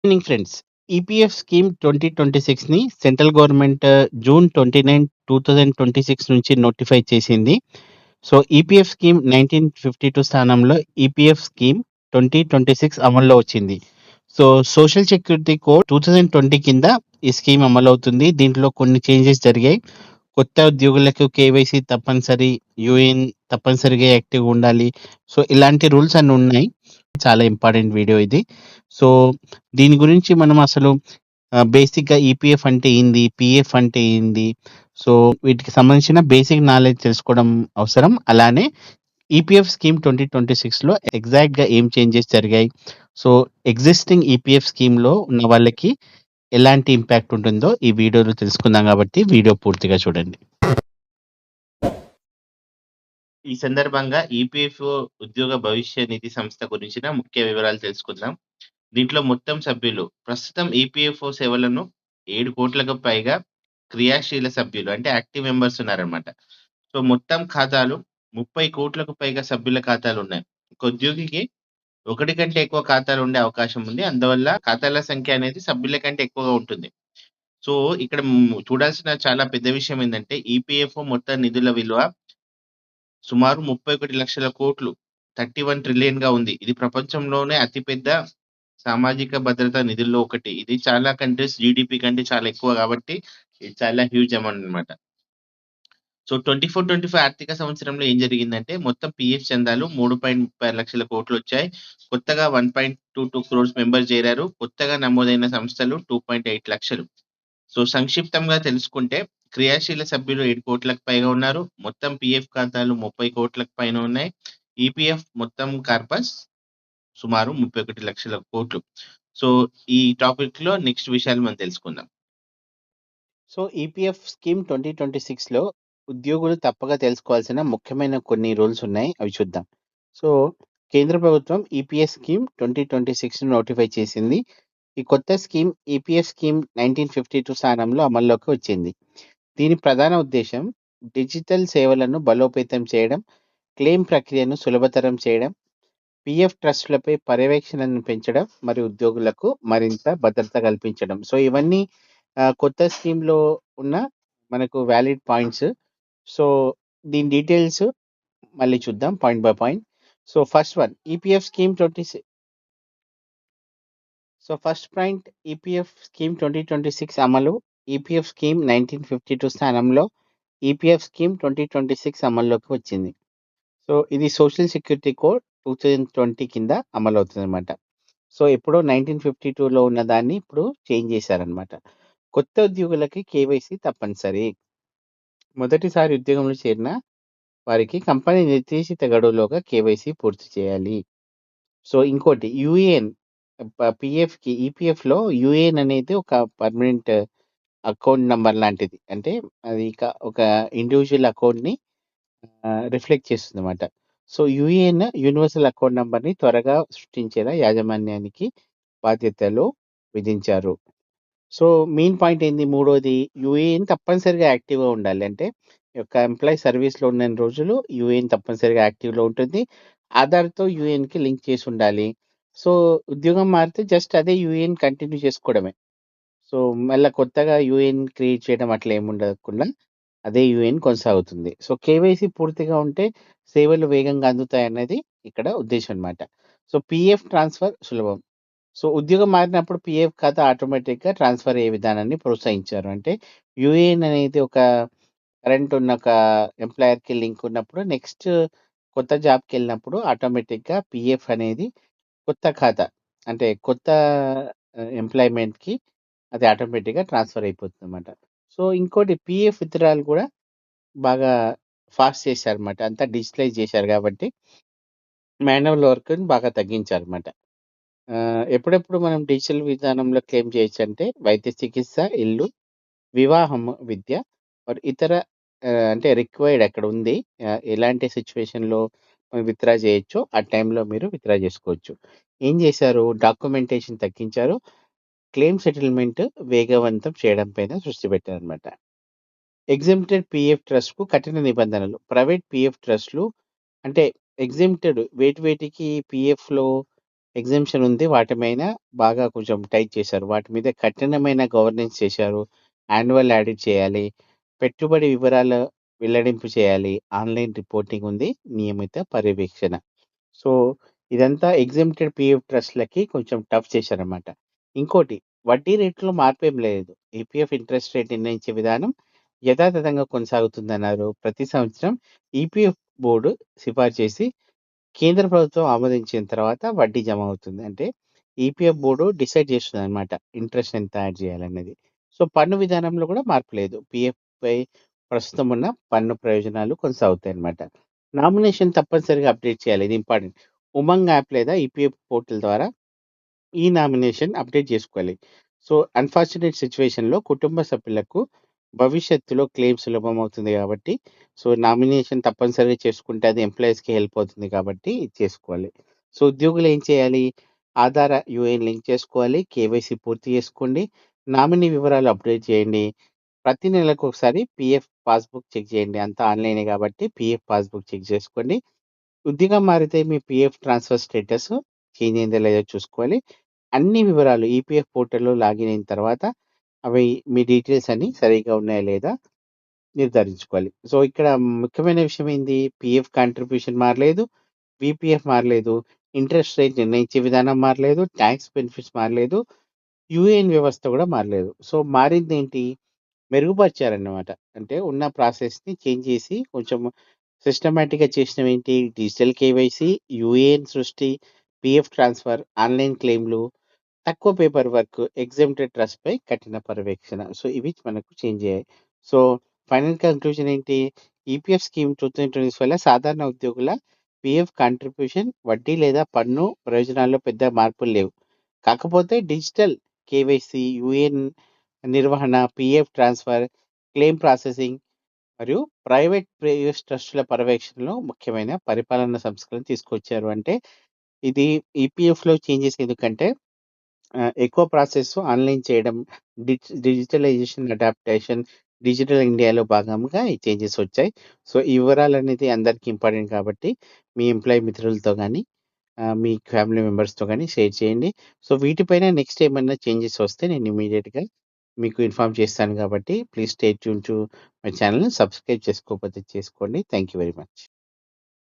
Evening friends. EPF scheme 2026ని central government June 29, 2026 నుంచి notify చేసింది. సో, ఈపీఎఫ్ స్కీమ్ 1952 స్థానంలో ఈపీఎఫ్ స్కీమ్ 2026 అమల్లో వచ్చింది. సో, సోషల్ సెక్యూరిటీ కోడ్ 2020 కింద ఈ స్కీమ్ అమలవుతుంది. దీంట్లో కొన్ని చేంజెస్ జరిగాయి. కొత్త ఉద్యోగులకు కేవైసీ తప్పనిసరి, యూఏఎన్ తప్పనిసరిగా యాక్టివ్‌గా ఉండాలి. సో, ఇలాంటి రూల్స్ అన్ని ఉన్నాయి. చాలా ఇంపార్టెంట్ వీడియో ఇది. సో, దీని గురించి మనం అసలు బేసిక్‌గా ఈపీఎఫ్ అంటే ఏంది? పీఎఫ్ అంటే ఏంది? సో, వీటికి సంబంధించిన బేసిక్ నాలెడ్జ్ తెలుసుకోవడం అవసరం. అలానే ఈపీఎఫ్ స్కీమ్ 2026లో ఎగ్జాక్ట్‌గా ఏం చేంజెస్ జరిగాయి? సో, ఎగ్జిస్టింగ్ ఈపీఎఫ్ స్కీమ్‌లో ఉన్న వాళ్ళకి ఎలాంటి ఇంపాక్ట్ ఉంటుందో ఈ వీడియోలో తెలుసుకుందాం కాబట్టి వీడియో పూర్తిగా చూడండి. ఈ సందర్భంగా ఈపీఎఫ్ఓ ఉద్యోగ భవిష్య నిధి సంస్థ గురించిన ముఖ్య వివరాలు తెలుసుకుందాం. దీంట్లో మొత్తం సభ్యులు ప్రస్తుతం ఈపీఎఫ్ఓ సేవలను 7,00,00,000కు పైగా క్రియాశీల సభ్యులు అంటే యాక్టివ్ మెంబర్స్ ఉన్నారనమాట. సో, మొత్తం ఖాతాలు 30,00,00,000కు పైగా సభ్యుల ఖాతాలున్నాయి. ఒక ఉద్యోగికి ఒకటి కంటే ఎక్కువ ఖాతాలు ఉండే అవకాశం ఉంది. అందువల్ల ఖాతాల సంఖ్య అనేది సభ్యుల కంటే ఎక్కువగా ఉంటుంది. సో, ఇక్కడ చూడాల్సిన చాలా పెద్ద విషయం ఏందంటే ఈపీఎఫ్ఓ మొత్తం నిధుల విలువ సుమారు 31,00,000,00,000 31 ట్రిలియన్‌గా ఉంది. ఇది ప్రపంచంలోనే అతిపెద్ద సామాజిక భద్రతా నిధుల్లో ఒకటి. ఇది చాలా కంట్రీస్ జీడీపీ కంటే చాలా ఎక్కువ కాబట్టి ఇది చాలా హ్యూజ్ అమౌంట్ అన్నమాట. సో, 24, 25 ఆర్థిక సంవత్సరంలో ఏం జరిగిందంటే మొత్తం పీఎఫ్ చందాలు 3,36,00,000 వచ్చాయి. కొత్తగా 1.22 క్రోర్స్ మెంబర్స్ చేరారు. కొత్తగా నమోదైన సంస్థలు 2.8 లక్షలు. సో, సంక్షిప్తంగా తెలుసుకుంటే క్రియాశీల సభ్యులు 7,00,00,000కు పైగా ఉన్నారు. మొత్తం పీఎఫ్ ఖాతాలు 30,00,00,000 పైన ఉన్నాయి. ఈపీఎఫ్ మొత్తం కార్పస్ సుమారు 31,00,000 కోట్లు. సో, ఈ టాపిక్‌లో నెక్స్ట్ విషయాలు మనం తెలుసుకుందాం. సో, ఈపీఎఫ్ స్కీమ్ 2026లో ఉద్యోగులు తప్పక తెలుసుకోవాల్సిన ముఖ్యమైన కొన్ని రూల్స్ ఉన్నాయి. అవి చూద్దాం. సో, కేంద్ర ప్రభుత్వం ఈపీఎఫ్ స్కీమ్ 2026ని నోటిఫై చేసింది. ఈ కొత్త స్కీమ్ ఈపీఎఫ్ స్కీమ్ 1952 స్థానంలో అమల్లోకి వచ్చింది. దీని ప్రధాన ఉద్దేశ్యం డిజిటల్ సేవలను బలోపేతం చేయడం, క్లెయిమ్ ప్రక్రియను సులభతరం చేయడం, పీఎఫ్ ట్రస్టులపై పర్యవేక్షణను పెంచడం మరియు ఉద్యోగులకు మరింత భద్రత కల్పించడం. సో, ఇవన్నీ కొత్త స్కీమ్‌లో ఉన్న మనకు వాలిడ్ పాయింట్స్. సో, దీని డీటెయిల్స్ మళ్ళీ చూద్దాం point by point. So, first one EPF scheme 26. So, first point EPF scheme 2026 అమలు. ఈపీఎఫ్ స్కీమ్ 1952 స్థానంలో ఈపీఎఫ్ స్కీమ్ 2026 అమల్లోకి వచ్చింది. సో, ఇది సోషల్ సెక్యూరిటీ కోడ్ 2020 కింద అమలవుతుందన్నమాట. సో, ఎప్పుడో 1952లో ఉన్నదాన్ని ఇప్పుడు చేంజ్ చేశారనమాట. కొత్త ఉద్యోగులకి కేవైసీ తప్పనిసరి. మొదటిసారి ఉద్యోగంలో చేరిన వారికి కంపెనీ నిర్దేశిత గడువులోగా కేవైసీ పూర్తి చేయాలి. సో, ఇంకోటి యూఏఎన్ పీఎఫ్‌కి ఈపీఎఫ్‌లో యూఏఎన్ అనేది ఒక పర్మనెంట్ అకౌంట్ నంబర్ లాంటిది. అంటే అది ఒక ఇండివిడ్యువల్ అకౌంట్‌ని రిఫ్లెక్ట్ చేస్తుందన్నమాట. సో, యూఏఎన్ యూనివర్సల్ అకౌంట్ నంబర్‌ని త్వరగా సృష్టించేలా యాజమాన్యానికి బాధ్యతలు విధించారు. సో, మెయిన్ పాయింట్ ఏంది మూడోది యూఏఎన్ తప్పనిసరిగా యాక్టివ్‌గా ఉండాలి. అంటే ఒక ఎంప్లాయీ సర్వీస్‌లో ఉన్నన్ని రోజులు యూఏఎన్ తప్పనిసరిగా యాక్టివ్‌లో ఉంటుంది. ఆధార్‌తో యూఏఎన్‌కి లింక్ చేసి ఉండాలి. సో, ఉద్యోగం మారితే జస్ట్ అదే యూఏఎన్ కంటిన్యూ చేసుకోవడమే. సో, మళ్ళా కొత్తగా యూఏఎన్ క్రియేట్ చేయడం అట్లా ఏమి ఉండకుండా అదే యూఏఎన్ కొనసాగుతుంది. సో, కేవైసీ పూర్తిగా ఉంటే సేవలు వేగంగా అందుతాయన్నది ఇక్కడ ఉద్దేశ్యం అన్నమాట. సో, పీఎఫ్ ట్రాన్స్‌ఫర్ సులభం. సో, ఉద్యోగం మారినప్పుడు పీఎఫ్ ఖాతా ఆటోమేటిక్‌గా ట్రాన్స్‌ఫర్ అయ్యే విధానాన్ని ప్రోత్సహించారు. అంటే యూఏఎన్ అనేది ఒక కరెంట్ ఉన్న ఒక ఎంప్లాయర్‌కి లింక్ ఉన్నప్పుడు నెక్స్ట్ కొత్త జాబ్‌కెళ్ళినప్పుడు ఆటోమేటిక్‌గా పీఎఫ్ అనేది కొత్త ఖాతా అంటే కొత్త ఎంప్లాయ్‌మెంట్‌కి అది ఆటోమేటిక్‌గా ట్రాన్స్‌ఫర్ అయిపోతుందన్నమాట. సో, ఇంకోటి పీఎఫ్ విత్‌డ్రాయల్ కూడా బాగా ఫాస్ట్ చేశారన్నమాట. అంతా డిజిటలైజ్ చేశారు కాబట్టి మాన్యువల్ వర్క్‌ని బాగా తగ్గించారన్నమాట. ఎప్పుడెప్పుడు మనం డిజిటల్ విధానంలో క్లెయిమ్ చేయొచ్చంటే వైద్య చికిత్స, ఇల్లు, వివాహం, విద్య మరి ఇతర అంటే రిక్వైర్డ్ అక్కడ ఉంది. ఎలాంటి సిట్యుయేషన్‌లో విత్‌డ్రా చేయొచ్చో ఆ టైంలో మీరు విత్‌డ్రా చేసుకోవచ్చు. ఏం చేశారు? డాక్యుమెంటేషన్ తగ్గించారు. క్లెయిమ్ సెటిల్‌మెంట్ వేగవంతం చేయడం పైన దృష్టి పెట్టారన్నమాట. ఎగ్జెంప్టెడ్ పీఎఫ్ ట్రస్ట్‌కు కఠిన నిబంధనలు. ప్రైవేట్ పీఎఫ్ ట్రస్ట్‌లు అంటే ఎగ్జెంప్టెడ్ వేటికి పీఎఫ్‌లో ఎగ్జామ్షన్ ఉంది. వాటి పైన బాగా కొంచెం టైట్ చేశారు. వాటి మీద కఠినమైన గవర్నెన్స్ చేశారు. యాన్యువల్ ఆడిట్ చేయాలి. పెట్టుబడి వివరాలు వెల్లడింపు చేయాలి. ఆన్‌లైన్ రిపోర్టింగ్ ఉంది. నియమిత పర్యవేక్షణ. సో, ఇదంతా ఎగ్జెంప్టెడ్ పీఎఫ్ ట్రస్ట్‌లకి కొంచెం టఫ్ చేశారనమాట. ఇంకోటి వడ్డీ రేట్‌లో మార్పేం లేదు. ఈపీఎఫ్ ఇంట్రెస్ట్ రేట్ నిర్ణయించే విధానం యథాతథంగా కొనసాగుతుందన్నారు. ప్రతి సంవత్సరం ఈపీఎఫ్ బోర్డు సిఫారసు చేసి కేంద్ర ప్రభుత్వం ఆమోదించిన తర్వాత వడ్డీ జమ అవుతుంది. అంటే ఈపీఎఫ్ బోర్డు డిసైడ్ చేస్తుందనమాట. ఇంట్రెస్ట్ ఎంత యాడ్ చేయాలనేది. సో, పన్ను విధానంలో కూడా మార్పు లేదు. పీఎఫ్‌పై ప్రస్తుతం ఉన్న పన్ను ప్రయోజనాలు కొనసాగుతాయన్నమాట. నామినేషన్ తప్పనిసరిగా అప్డేట్ చేయాలి. ఇది ఇంపార్టెంట్. ఉమంగ్ యాప్ లేదా ఈపీఎఫ్ పోర్టల్ ద్వారా ఈ నామినేషన్ అప్డేట్ చేసుకోవాలి. సో, అన్‌ఫార్చునేట్ సిట్యుయేషన్‌లో కుటుంబ సభ్యులకు భవిష్యత్తులో క్లెయిమ్ సులభమవుతుంది కాబట్టి, సో, నామినేషన్ తప్పనిసరిగా చేసుకుంటే అది ఎంప్లాయీస్‌కి హెల్ప్ అవుతుంది కాబట్టి ఇది చేసుకోవాలి. సో, ఉద్యోగులు ఏం చేయాలి? ఆధార్, యూఏఎన్ లింక్ చేసుకోవాలి. కేవైసీ పూర్తి చేసుకోండి. నామినీ వివరాలు అప్డేట్ చేయండి. ప్రతి నెలకు ఒకసారి పీఎఫ్ పాస్‌బుక్ చెక్ చేయండి. అంతా ఆన్‌లైనే కాబట్టి పీఎఫ్ పాస్‌బుక్ చెక్ చేసుకోండి. ఉద్యోగం మారితే మీ పీఎఫ్ ట్రాన్స్‌ఫర్ స్టేటస్ చేంజ్ అయిందో లేదో చూసుకోవాలి. అన్ని వివరాలు ఈపీఎఫ్ పోర్టల్‌లో లాగిన్ అయిన తర్వాత అవి మీ డీటెయిల్స్ అన్నీ సరిగ్గా ఉన్నాయా లేదా నిర్ధారించుకోవాలి. సో, ఇక్కడ ముఖ్యమైన విషయం ఏంది? పీఎఫ్ కాంట్రిబ్యూషన్ మారలేదు. పీపీఎఫ్ మారలేదు. ఇంట్రెస్ట్ రేట్ నిర్ణయించే విధానం మారలేదు. టాక్స్ బెనిఫిట్స్ మారలేదు. యూఏఎన్ వ్యవస్థ కూడా మారలేదు. సో, మారిందేంటి? మెరుగుపరిచారన్నమాట. అంటే ఉన్న ప్రాసెస్‌ని చేంజ్ చేసి కొంచెం సిస్టమాటిక్‌గా చేసినవేంటి? డిజిటల్ కేవైసీ, యూఏఎన్ సృష్టి, పీఎఫ్ ట్రాన్స్‌ఫర్, ఆన్‌లైన్ క్లెయిమ్‌లు, తక్కువ పేపర్ వర్క్, ఎగ్జెంప్టెడ్ ట్రస్ట్‌పై కఠిన పర్యవేక్షణ. సో, ఇవి మనకు చేంజ్ అయ్యాయి. సో, ఫైనల్ కంక్లూజన్ ఏంటి? ఈపీఎఫ్ స్కీమ్ 2025 సాధారణ ఉద్యోగుల పీఎఫ్ కాంట్రిబ్యూషన్, వడ్డీ లేదా పన్ను ప్రయోజనాల్లో పెద్ద మార్పులు లేవు. కాకపోతే డిజిటల్ కేవైసీ, యూఏఎన్ నిర్వహణ, పీఎఫ్ ట్రాన్స్‌ఫర్, క్లెయిమ్ ప్రాసెసింగ్ మరియు ప్రైవేట్ పీఎఫ్ ట్రస్టుల పర్యవేక్షణలో ముఖ్యమైన పరిపాలన సంస్కరణలు తీసుకొచ్చారు. అంటే ఇది ఈపీఎఫ్‌లో చేంజెస్ ఎందుకంటే ఎక్కువ ప్రాసెస్ ఆన్‌లైన్ చేయడం, డిజిటలైజేషన్ అడాప్టేషన్, డిజిటల్ ఇండియాలో భాగంగా ఈ చేంజెస్ వచ్చాయి. సో, ఈ వివరాలనేది అందరికి ఇంపార్టెంట్ కాబట్టి మీ ఎంప్లాయీ మిత్రులతో గాని, మీ ఫ్యామిలీ మెంబర్స్‌తో గాని షేర్ చేయండి. సో, వీటిపైన నెక్స్ట్ ఏమన్నా చేంజెస్ వస్తే నేను ఇమ్మీడియేట్‌గా మీకు ఇన్ఫార్మ్ చేస్తాను కాబట్టి please stay tune to my channel. Subscribe చేసుకోకపోతే చేసుకోండి. Thank you very much.